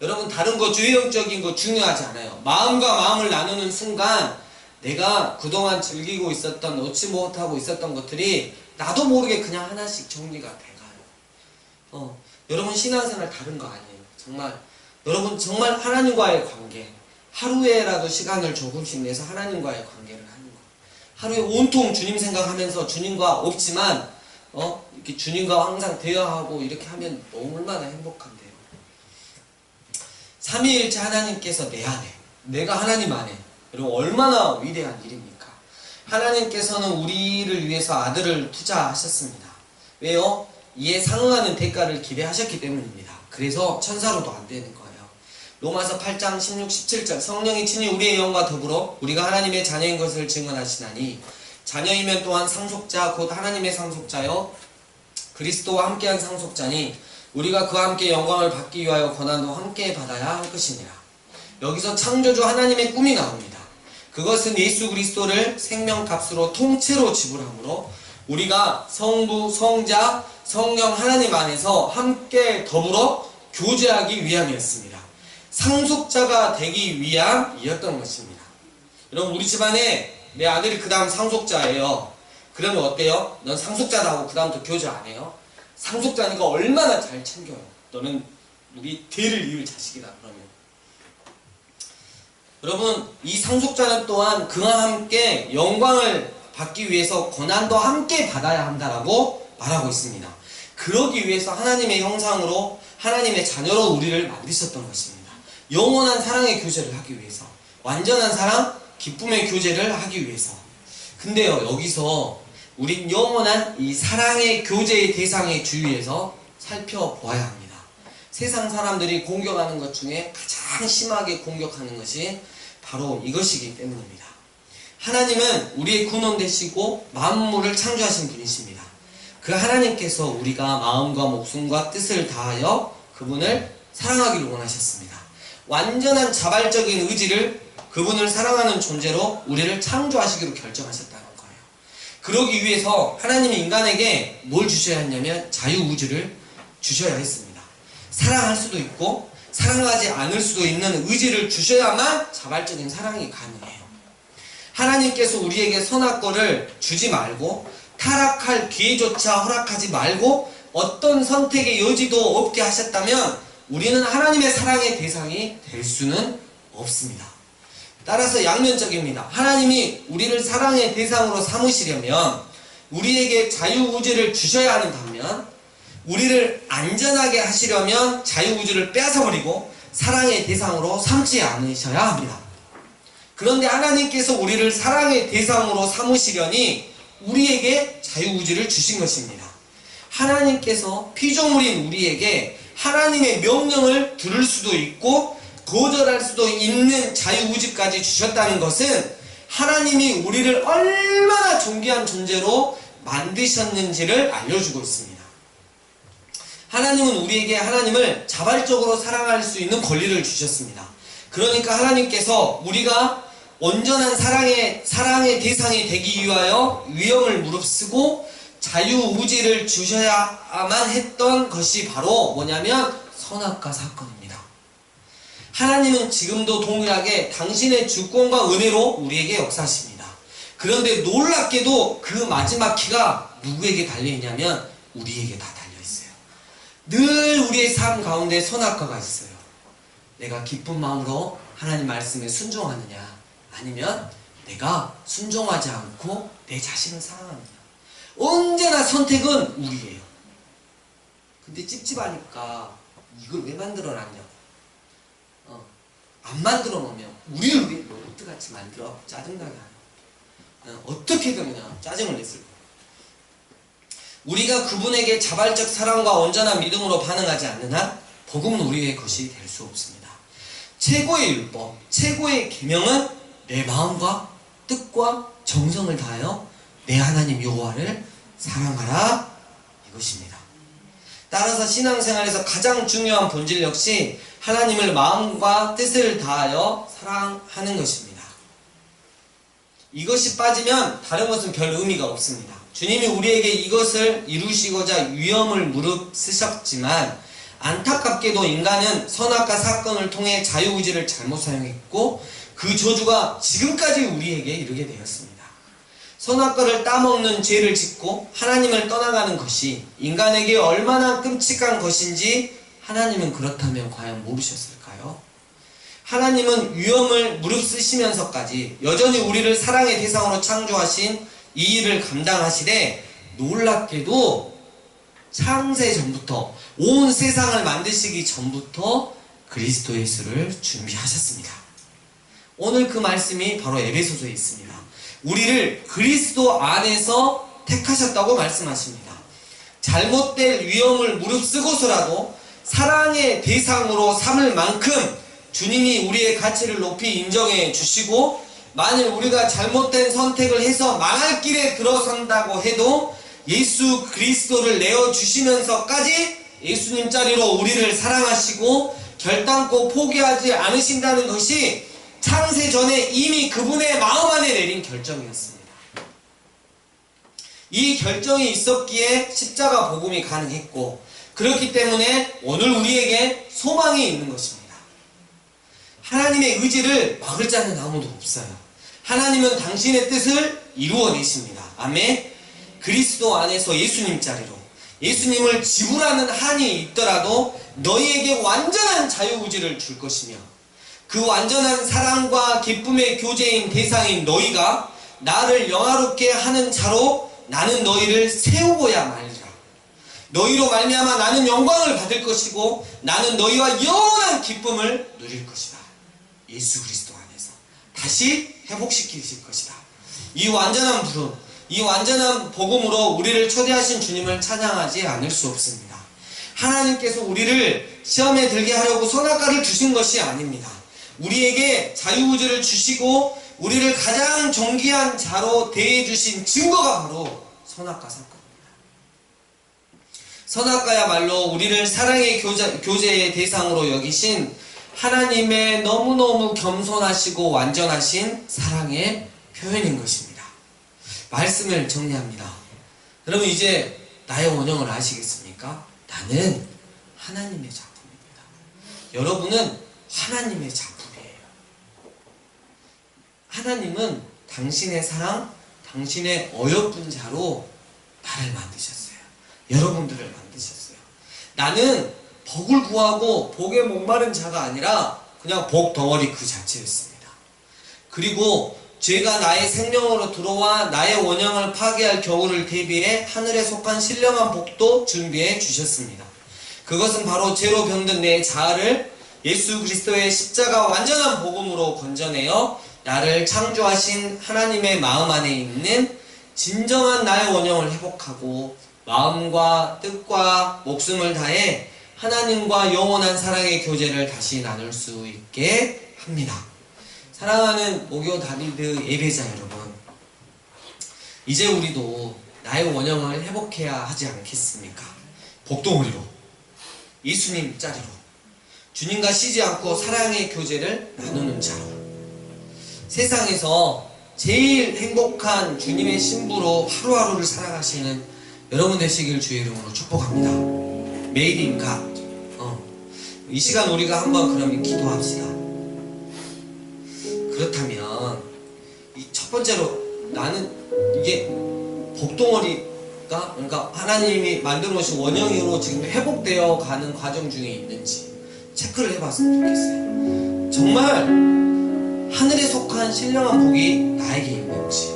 여러분 다른 거 주의형적인 거 중요하지 않아요. 마음과 마음을 나누는 순간 내가 그동안 즐기고 있었던 놓지 못하고 있었던 것들이 나도 모르게 그냥 하나씩 정리가 돼가요. 여러분 신앙생활 다른 거 아니에요. 정말 여러분 정말 하나님과의 관계, 하루에라도 시간을 조금씩 내서 하나님과의 관계를 하는 거. 하루에 온통 주님 생각하면서 주님과 없지만 이렇게 주님과 항상 대화하고 이렇게 하면 얼마나 행복한데요. 삼위일체 하나님께서 내 안에, 내가 하나님 안에, 여러분 얼마나 위대한 일입니까? 하나님께서는 우리를 위해서 아들을 투자하셨습니다. 왜요? 이에 상응하는 대가를 기대하셨기 때문입니다. 그래서 천사로도 안 되는 거예요. 로마서 8장 16, 17절, 성령이 친히 우리의 영과 더불어 우리가 하나님의 자녀인 것을 증언하시나니 자녀이면 또한 상속자 곧 하나님의 상속자여 그리스도와 함께한 상속자니 우리가 그와 함께 영광을 받기 위하여 고난도 함께 받아야 할 것이니라. 여기서 창조주 하나님의 꿈이 나옵니다. 그것은 예수 그리스도를 생명값으로 통째로 지불함으로 우리가 성부, 성자, 성령 하나님 안에서 함께 더불어 교제하기 위함이었습니다. 상속자가 되기 위함이었던 것입니다. 여러분 우리 집안에 내 아들이 그 다음 상속자예요. 그러면 어때요? 넌 상속자다 하고 그 다음부터 교제 안 해요? 상속자니까 얼마나 잘 챙겨요. 너는 우리 대를 이을 자식이다 그러면. 여러분 이 상속자는 또한 그와 함께 영광을 받기 위해서 고난도 함께 받아야 한다라고 말하고 있습니다. 그러기 위해서 하나님의 형상으로 하나님의 자녀로 우리를 만드셨던 것입니다. 영원한 사랑의 교제를 하기 위해서, 완전한 사랑, 기쁨의 교제를 하기 위해서. 근데요 여기서 우린 영원한 이 사랑의 교제의 대상의 주위에서 살펴보아야 합니다. 세상 사람들이 공격하는 것 중에 가장 심하게 공격하는 것이 바로 이것이기 때문입니다. 하나님은 우리의 근원 되시고 만물을 창조하신 분이십니다. 그 하나님께서 우리가 마음과 목숨과 뜻을 다하여 그분을 사랑하기를 원하셨습니다. 완전한 자발적인 의지를 그분을 사랑하는 존재로 우리를 창조하시기로 결정하셨다는 거예요. 그러기 위해서 하나님이 인간에게 뭘 주셔야 했냐면 자유의지를 주셔야 했습니다. 사랑할 수도 있고 사랑하지 않을 수도 있는 의지를 주셔야만 자발적인 사랑이 가능해요. 하나님께서 우리에게 선악과를 주지 말고 타락할 기회조차 허락하지 말고 어떤 선택의 여지도 없게 하셨다면 우리는 하나님의 사랑의 대상이 될 수는 없습니다. 따라서 양면적입니다. 하나님이 우리를 사랑의 대상으로 삼으시려면 우리에게 자유의지를 주셔야 하는 반면 우리를 안전하게 하시려면 자유의지를 빼앗아버리고 사랑의 대상으로 삼지 않으셔야 합니다. 그런데 하나님께서 우리를 사랑의 대상으로 삼으시려니 우리에게 자유의지를 주신 것입니다. 하나님께서 피조물인 우리에게 하나님의 명령을 들을 수도 있고 거절할 수도 있는 자유의지까지 주셨다는 것은 하나님이 우리를 얼마나 존귀한 존재로 만드셨는지를 알려주고 있습니다. 하나님은 우리에게 하나님을 자발적으로 사랑할 수 있는 권리를 주셨습니다. 그러니까 하나님께서 우리가 온전한 사랑의 대상이 되기 위하여 위험을 무릅쓰고 자유의지를 주셔야만 했던 것이 바로 뭐냐면 선악과 사건입니다. 하나님은 지금도 동일하게 당신의 주권과 은혜로 우리에게 역사하십니다. 그런데 놀랍게도 그 마지막 키가 누구에게 달려있냐면 우리에게 다 달려있어요. 늘 우리의 삶 가운데 선악과가 있어요. 내가 기쁜 마음으로 하나님 말씀에 순종하느냐, 아니면 내가 순종하지 않고 내 자신을 사랑하느냐. 언제나 선택은 우리예요. 근데 찝찝하니까 이걸 왜 만들어놨냐, 안 만들어 놓으면 우리를 왜 로봇같이 만들어 짜증나게 하냐, 어떻게든 그냥 짜증을 냈을 거예요. 우리가 그분에게 자발적 사랑과 온전한 믿음으로 반응하지 않는 한 복음은 우리의 것이 될 수 없습니다. 최고의 율법, 최고의 계명은 내 마음과 뜻과 정성을 다하여 내 하나님 여호와를 사랑하라, 이것입니다. 따라서 신앙생활에서 가장 중요한 본질 역시 하나님을 마음과 뜻을 다하여 사랑하는 것입니다. 이것이 빠지면 다른 것은 별 의미가 없습니다. 주님이 우리에게 이것을 이루시고자 위험을 무릅쓰셨지만 안타깝게도 인간은 선악과 사건을 통해 자유의지를 잘못 사용했고 그 저주가 지금까지 우리에게 이르게 되었습니다. 선악과를 따먹는 죄를 짓고 하나님을 떠나가는 것이 인간에게 얼마나 끔찍한 것인지 하나님은 그렇다면 과연 모르셨을까요? 하나님은 위험을 무릅쓰시면서까지 여전히 우리를 사랑의 대상으로 창조하신 이 일을 감당하시되 놀랍게도 창세 전부터, 온 세상을 만드시기 전부터 그리스도 예수를 준비하셨습니다. 오늘 그 말씀이 바로 에베소서에 있습니다. 우리를 그리스도 안에서 택하셨다고 말씀하십니다. 잘못될 위험을 무릅쓰고서라도 사랑의 대상으로 삼을 만큼 주님이 우리의 가치를 높이 인정해 주시고, 만일 우리가 잘못된 선택을 해서 망할 길에 들어선다고 해도 예수 그리스도를 내어주시면서까지 예수님 자리로 우리를 사랑하시고 결단코 포기하지 않으신다는 것이 창세 전에 이미 그분의 마음 안에 내린 결정이었습니다. 이 결정이 있었기에 십자가 복음이 가능했고, 그렇기 때문에 오늘 우리에게 소망이 있는 것입니다. 하나님의 의지를 막을 자는 아무도 없어요. 하나님은 당신의 뜻을 이루어내십니다. 아멘. 그리스도 안에서 예수님 자리로, 예수님을 지불하는 한이 있더라도 너희에게 완전한 자유의지를 줄 것이며, 그 완전한 사랑과 기쁨의 교제인 대상인 너희가 나를 영화롭게 하는 자로 나는 너희를 세우고야 말리라. 너희로 말미암아 나는 영광을 받을 것이고 나는 너희와 영원한 기쁨을 누릴 것이다. 예수 그리스도 안에서 다시 회복시키실 것이다. 이 완전한 부름, 이 완전한 복음으로 우리를 초대하신 주님을 찬양하지 않을 수 없습니다. 하나님께서 우리를 시험에 들게 하려고 선악과를 주신 것이 아닙니다. 우리에게 자유의지를 주시고 우리를 가장 존귀한 자로 대해주신 증거가 바로 선악과 사건입니다. 선악과야말로 우리를 사랑의 교제의 대상으로 여기신 하나님의 너무너무 겸손하시고 완전하신 사랑의 표현인 것입니다. 말씀을 정리합니다. 여러분, 이제 나의 원형을 아시겠습니까? 나는 하나님의 작품입니다. 여러분은 하나님의 작품이에요. 하나님은 당신의 사랑, 당신의 어여쁜 자로 나를 만드셨어요. 여러분들을 만드셨어요. 나는 복을 구하고 복에 목마른 자가 아니라 그냥 복 덩어리 그 자체였습니다. 그리고 죄가 나의 생명으로 들어와 나의 원형을 파괴할 겨울을 대비해 하늘에 속한 신령한 복도 준비해 주셨습니다. 그것은 바로 죄로 병든 내 자아를 예수 그리스도의 십자가 완전한 복음으로 건져내어 나를 창조하신 하나님의 마음 안에 있는 진정한 나의 원형을 회복하고 마음과 뜻과 목숨을 다해 하나님과 영원한 사랑의 교제를 다시 나눌 수 있게 합니다. 사랑하는 모교 다비드 예배자 여러분, 이제 우리도 나의 원형을 회복해야 하지 않겠습니까? 복덩어리로, 예수님 자리로, 주님과 쉬지 않고 사랑의 교제를 나누는 자로, 세상에서 제일 행복한 주님의 신부로 하루하루를 살아가시는 여러분 되시길 주의 이름으로 축복합니다. Made in God. 이 시간 우리가 한번 그러면 기도합시다. 그렇다면 이 첫 번째로 나는 이게 복덩어리가, 그러니까 하나님이 만들어 놓으신 원형으로 지금 회복되어 가는 과정 중에 있는지 체크를 해봤으면 좋겠어요. 정말 하늘에 속한 신령한 복이 나에게 있는지.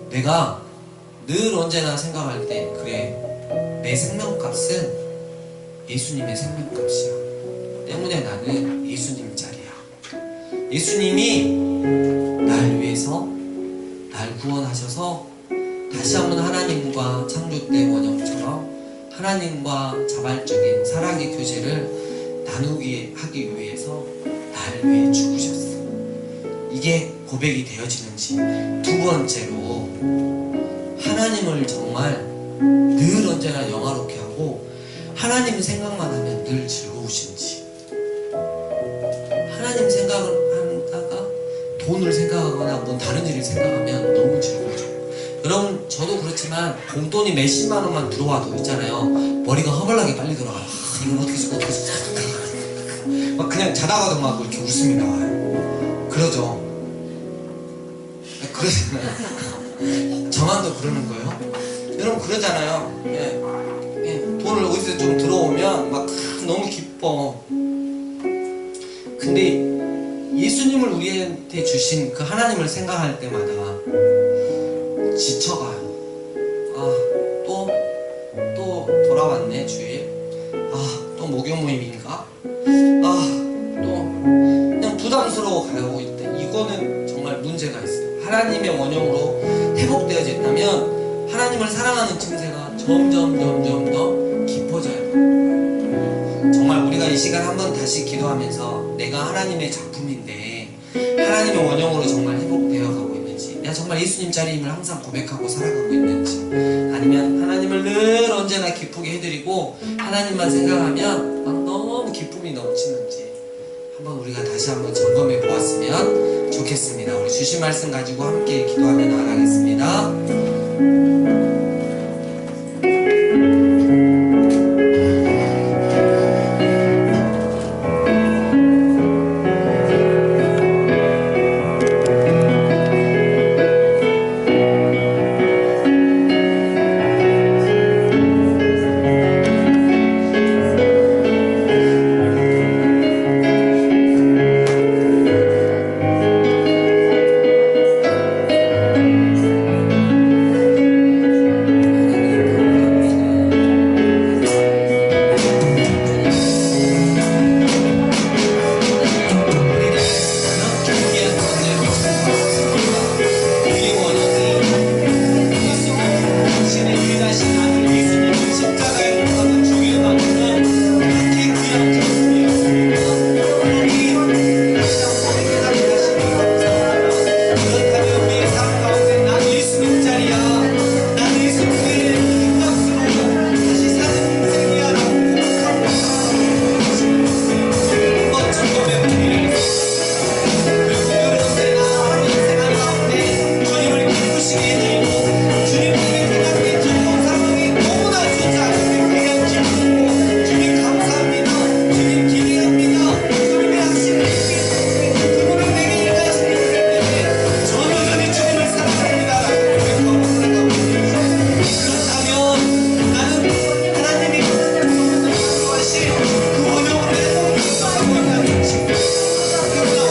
내가 늘 언제나 생각할 때, 그래, 내 생명값은 예수님의 생명값이야. 때문에 나는 예수님 자리야. 예수님이 날 위해서 날 구원하셔서 다시 한번 하나님과 창조 때 원형처럼 하나님과 자발적인 사랑의 교제를 나누게 하기 위해서 날 위해 죽으셨어. 이게 고백이 되어지는지. 두 번째로, 하나님을 정말 늘 언제나 영화롭게 하고 하나님 생각만 하면 늘 즐거우신지. 하나님 생각을 하다가 돈을 생각하거나 뭔 다른 일을 생각하면 너무 즐거워져. 여러분, 저도 그렇지만 공돈이 몇십만 원만 들어와도 있잖아요, 머리가 허벌나게 빨리 돌아가요. 이건 어떻게 쓰고 어떻게 쓰고 막 그냥 자다가도 막 이렇게 웃음이 나와요. 그러죠. 그러잖아요. 저만도 그러는 거예요. 여러분 그러잖아요. 돈을 어디서 좀 들어오면 막 너무 기뻐. 근데 예수님을 우리한테 주신 그 하나님을 생각할 때마다 지쳐가요. 또 돌아왔네 주일. 또 목욕 모임인가? 또 그냥 부담스러워 가고 있다. 이거는 정말 문제가 있어요. 하나님의 원형으로 회복되어졌다면 하나님을 사랑하는 증세가 점점 더 깊어져요. 정말 우리가 이 시간 한번 다시 기도하면서 내가 하나님의 작품인데 하나님의 원형으로 정말 회복되어 가고 있는지, 내가 정말 예수님 자리임을 항상 고백하고 살아가고 있는지, 아니면 하나님을 늘 언제나 기쁘게 해드리고 하나님만 생각하면 막 너무 기쁨이 넘치는지 한번 우리가 다시 한번 점검해 보았으면 좋겠습니다. 우리 주신 말씀 가지고 함께 기도하며 나아가겠습니다.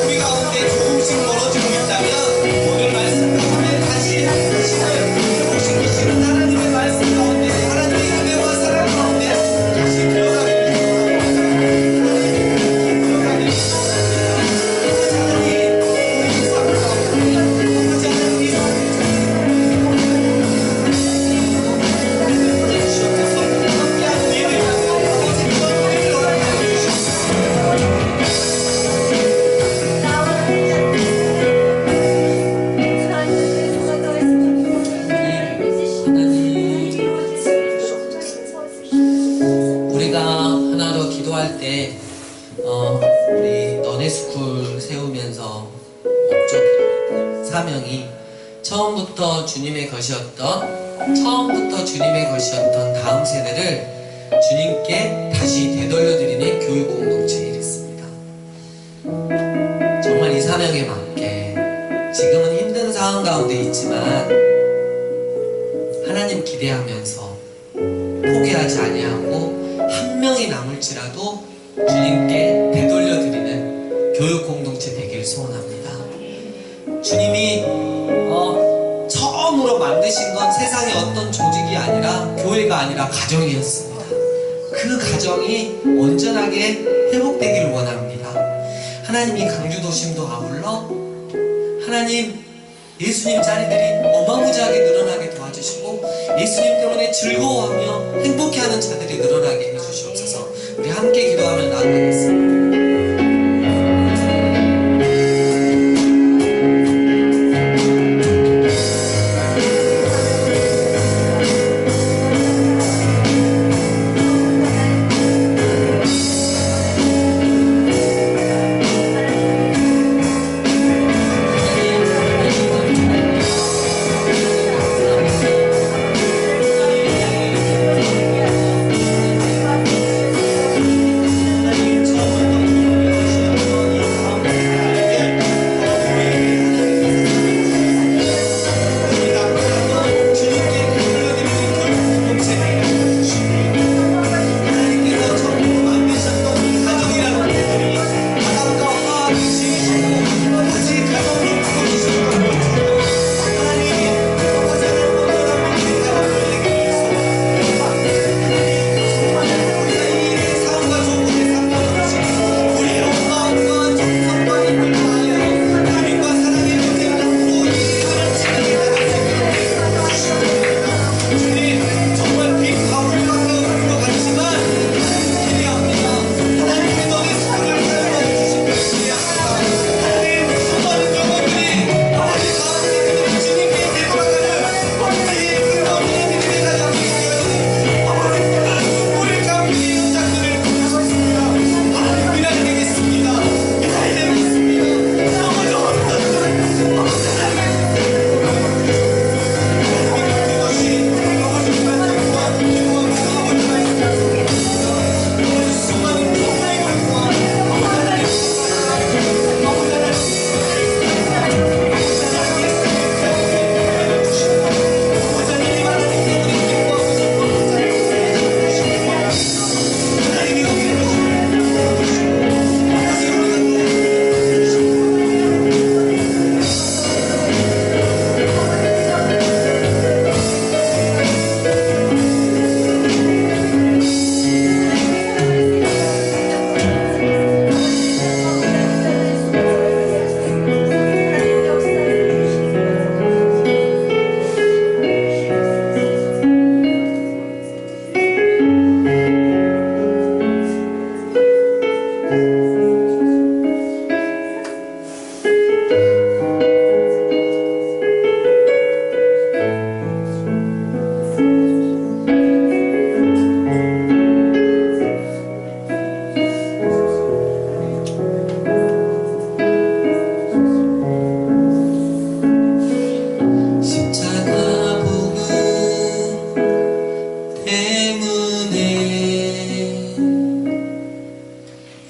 우리 가운데 조금씩 멀어지고 있다면 오늘 말씀을 통해 다시 처음부터 주님의 것이었던 다음 세대를 주님께 다시 되돌려드리는 교육 공동체에 이랬습니다. 정말 이 사명에 맞게 지금은 힘든 상황 가운데 있지만 하나님 기대하면서 포기하지 아니하고 한 명이 남을지라도 주님께 되돌려드리는 교육 공동체 되길 소원합니다. 주님이 처음으로 만드신 건 세상의 어떤 조직이 아니라 교회가 아니라 가정이었습니다. 그 가정이 온전하게 회복되기를 원합니다. 하나님이 강주도심도 아울러 하나님 예수님 자리들이 어마무지하게 늘어나게 도와주시고 예수님 때문에 즐거워하며 행복해하는 자들이 늘어나게 해주시옵소서. 우리 함께 기도하며 나아가겠습니다.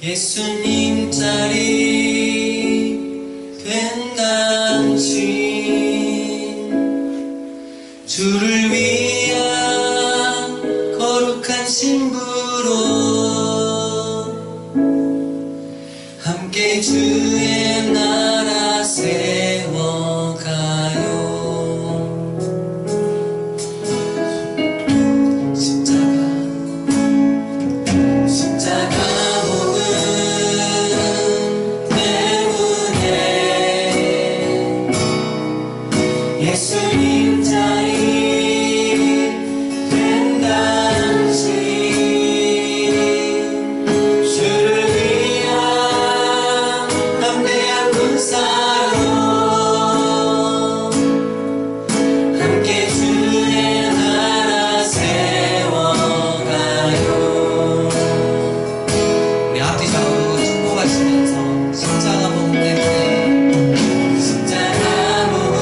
예수님 자리 된 당신 주를 위한 거룩한 신부로 함께 주의 나라 세워가요. 십자가 복음 때문에 예수님 자리 된 당신 주를 위한 담대한 군사로 함께 주의 나라 세워가요. 우리 앞뒤 좌우로 축복하시면서 십자가 복음 때문에 십자가 복음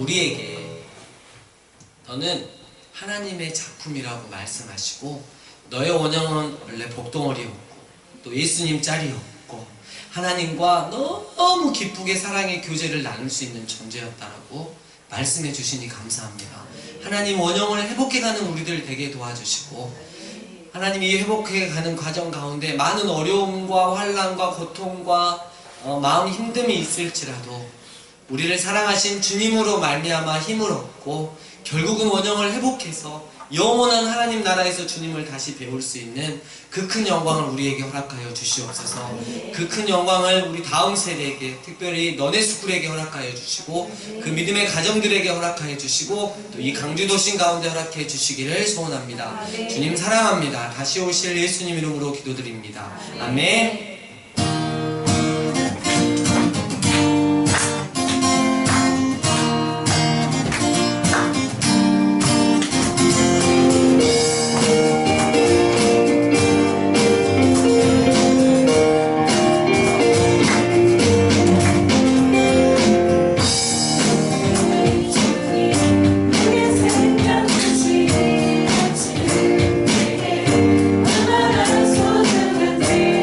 우리에게 너는 하나님의 작품이라고 말씀하시고 너의 원형은 원래 복덩어리였고 또 예수님 짤이었고 하나님과 너무 기쁘게 사랑의 교제를 나눌 수 있는 존재였다라고 말씀해 주시니 감사합니다. 하나님 원형을 회복해가는 우리들 되게 도와주시고 하나님이 회복해가는 과정 가운데 많은 어려움과 환난과 고통과 마음 힘듦이 있을지라도 우리를 사랑하신 주님으로 말미암아 힘을 얻고 결국은 원형을 회복해서 영원한 하나님 나라에서 주님을 다시 배울 수 있는 그 큰 영광을 우리에게 허락하여 주시옵소서. 그 큰 영광을 우리 다음 세대에게 특별히 너네스쿨에게 허락하여 주시고 그 믿음의 가정들에게 허락하여 주시고 또 이 강주도심 가운데 허락해 주시기를 소원합니다. 주님 사랑합니다. 다시 오실 예수님 이름으로 기도드립니다. 아멘. 얼마나 소중한지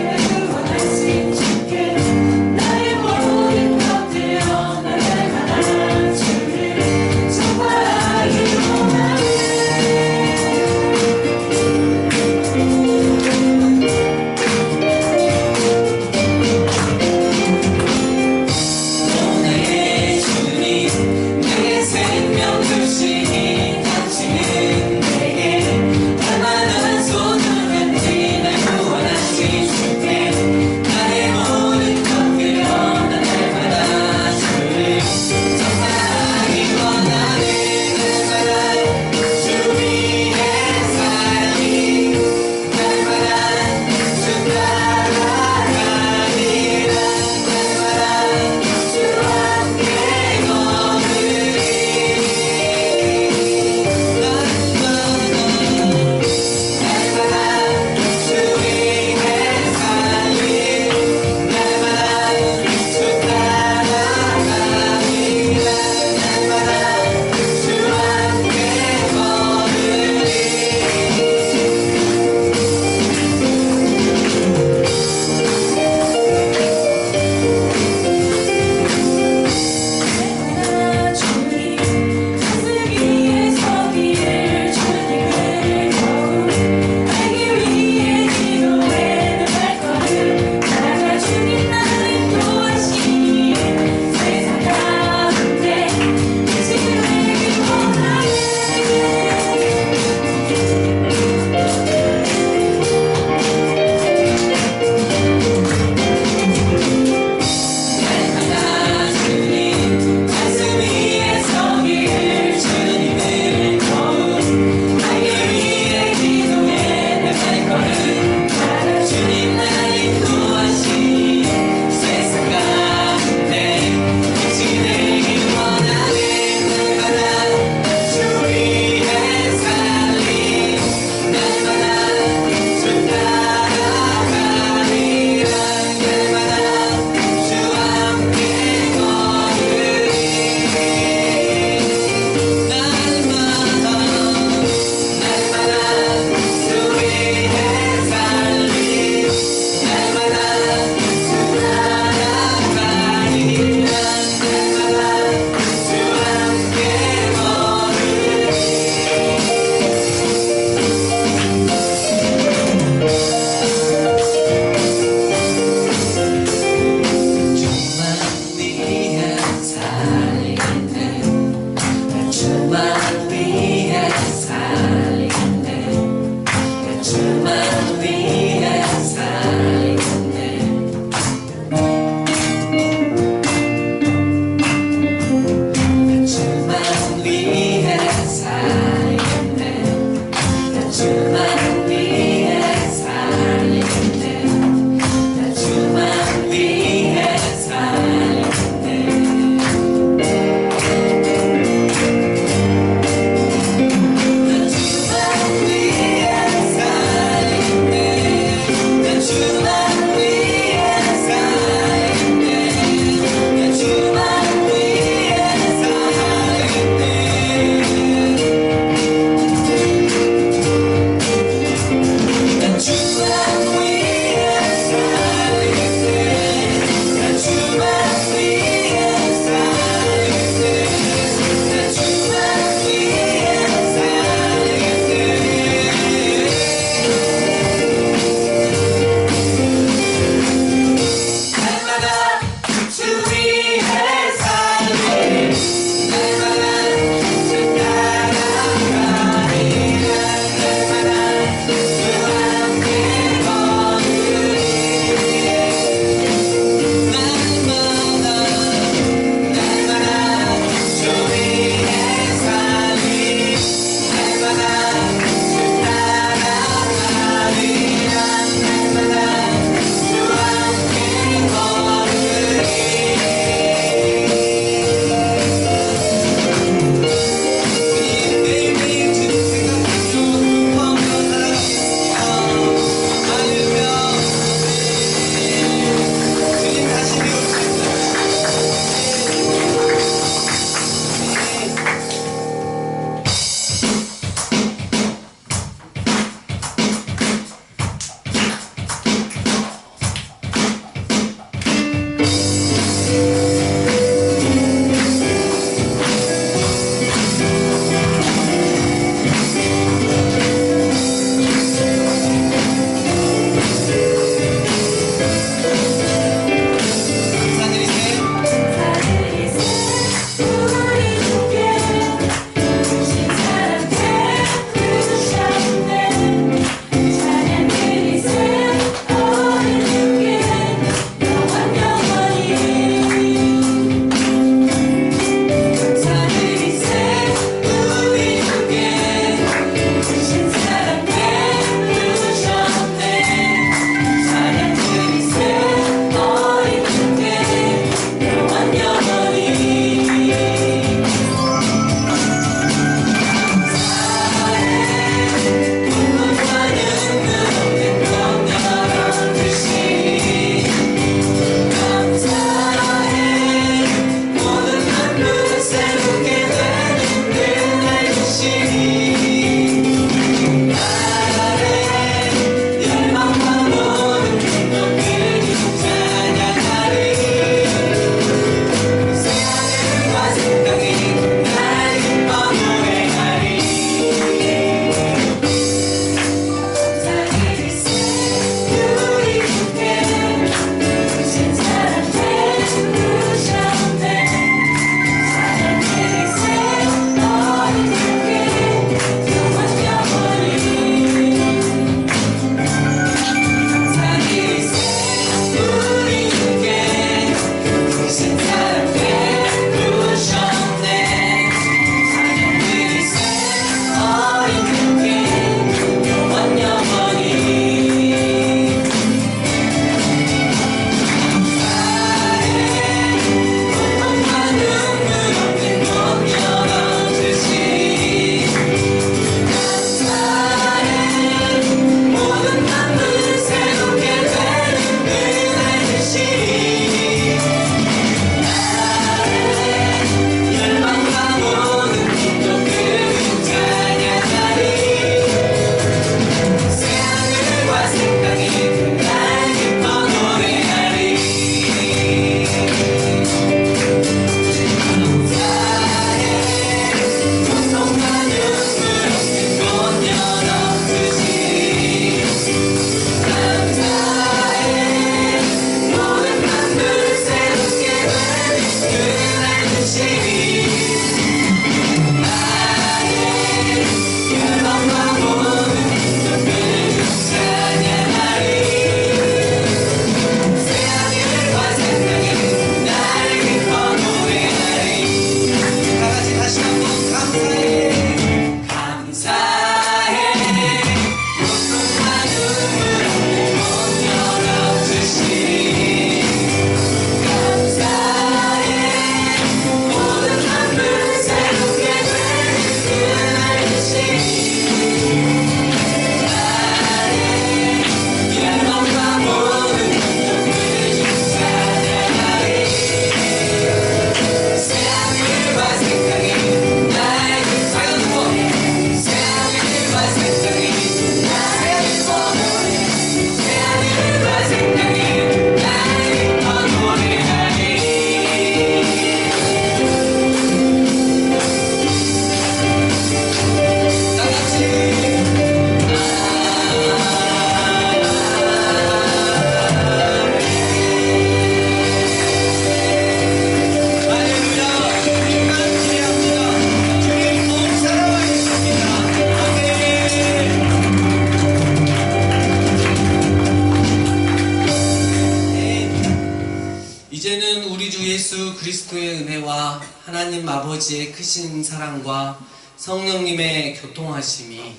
이제는 우리 주 예수 그리스도의 은혜와 하나님 아버지의 크신 사랑과 성령님의 교통하심이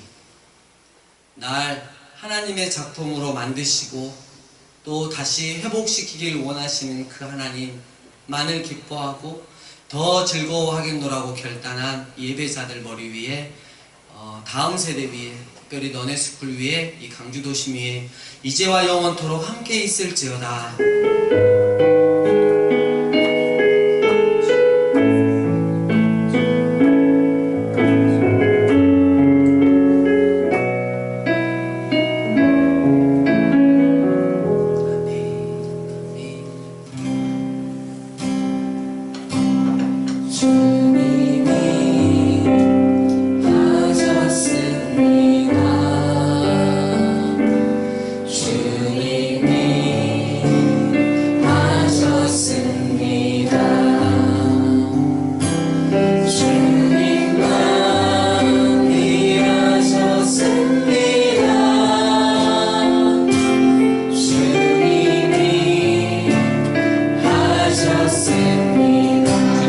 날 하나님의 작품으로 만드시고 또 다시 회복시키길 원하시는 그 하나님만을 기뻐하고 더 즐거워하겠노라고 결단한 예배자들 머리 위에 다음 세대 위에 특별히 너네 스쿨 위에 이 강주도심 위에 이제와 영원토록 함께 있을지어다.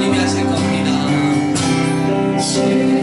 주님이 하실 겁니다.